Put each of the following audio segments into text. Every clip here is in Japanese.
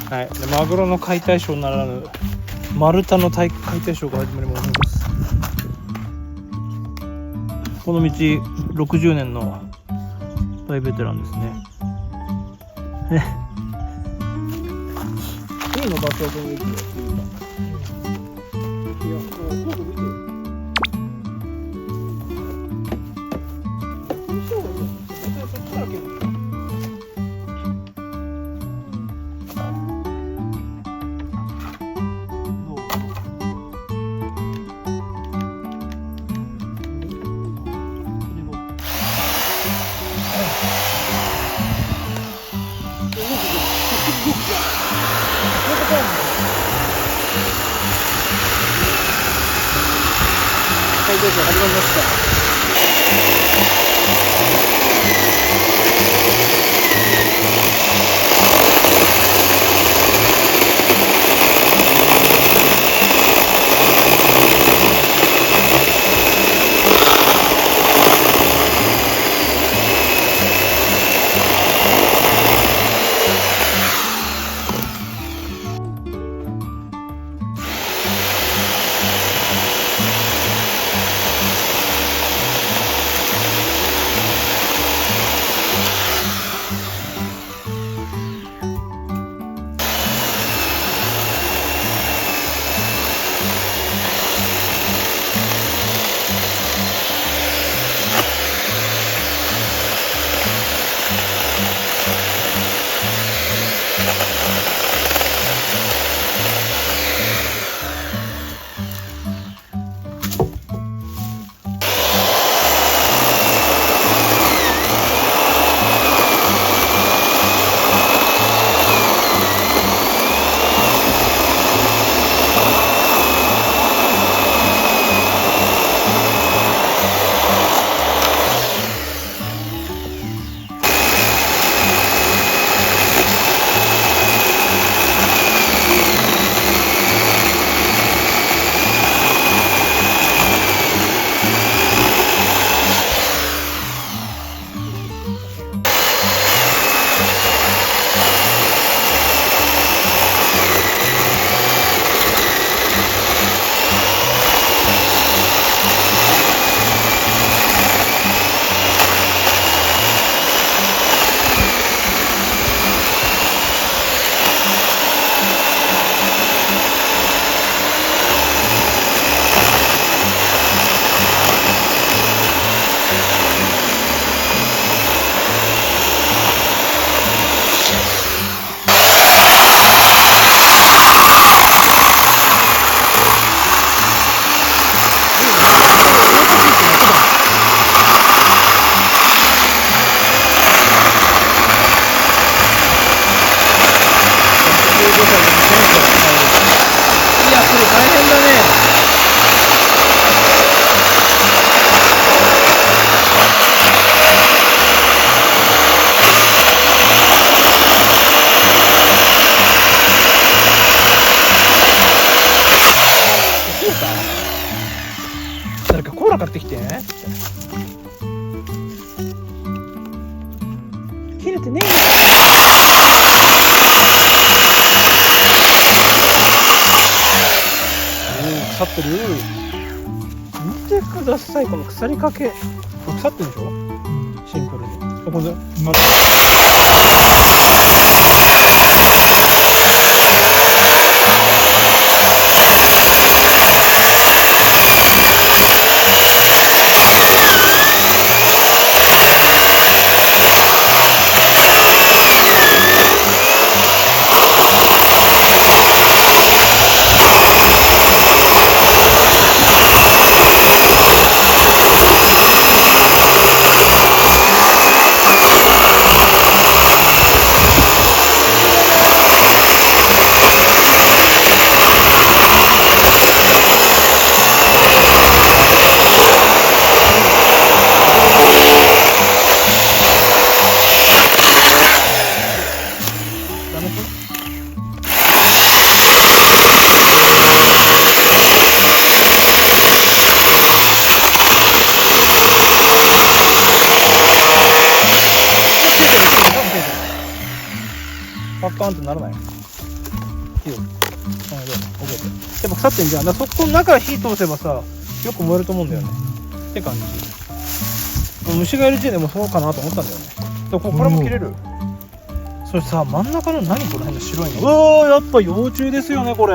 はい、でマグロの解体ショーならぬ丸太の解体ショーが始まります。この道60年の大ベテランですね。いいの場所の雰囲気がっていうか、いや、今度見てよ。解体ショー始まりました。誰かコーラ買ってきてねって。切れてねえんだ。腐ってる。見てください、この腐りかけ。腐ってるでしょ、シンプルに。これパッカーンってならない。火を。覚えて。やっぱ腐ってんじゃん。だからそこの中火通せばさ、よく燃えると思うんだよね。って感じ。虫がいる時点でもそうかなと思ったんだよね。これも切れる。それさ、真ん中の何この変な白いの。うわー、やっぱ幼虫ですよね、これ。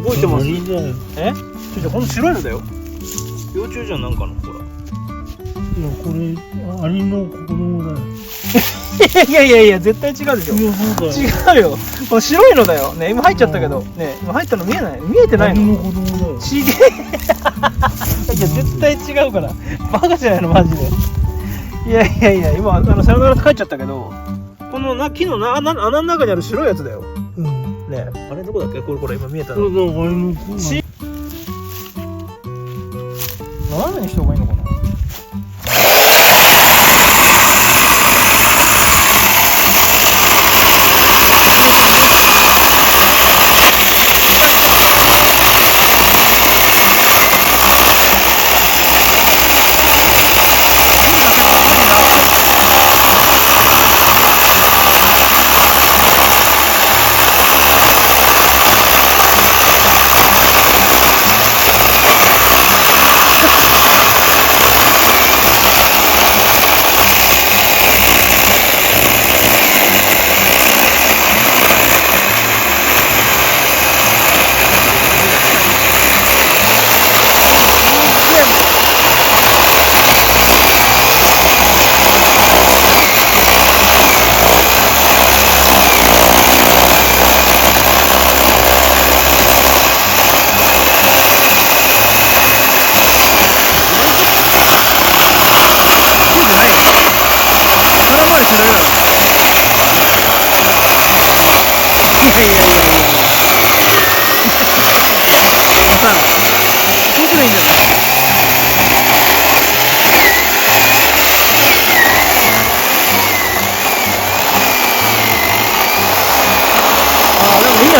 動いてます。え？この白いのだよ。幼虫じゃん、なんかの、ほら。いや、これ、アリの子供だよ。いや、絶対違うでしょ。違うよ。この白いのだよ。ね、今入っちゃったけど。ね、今入ったの見えない？見えてないの？アリの子供だよ。ちげえ。いや、絶対違うから。バカじゃないの、マジで。いや、今、さよならって帰っちゃったけど、この木の穴の中にある白いやつだよ。うん。ね、あれどこだっけ？これ、今見えたの。そう、アリの子。斜めにした方がいいのかな。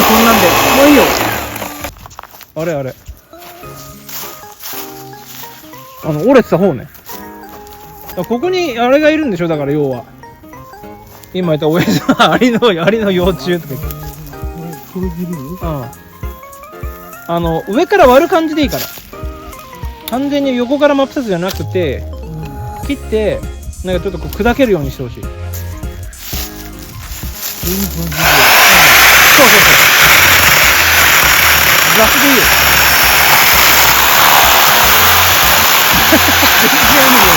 そんなんでもういいよ。あれ折れてた方ね。ここにあれがいるんでしょ。だから要は今言った親父はアリの幼虫とか言って。それ切る？上から割る感じでいいから。完全に横から真っ二つじゃなくて、切ってなんかちょっとこう砕けるようにしてほしい。そう雑でいいよ。全然無理よ。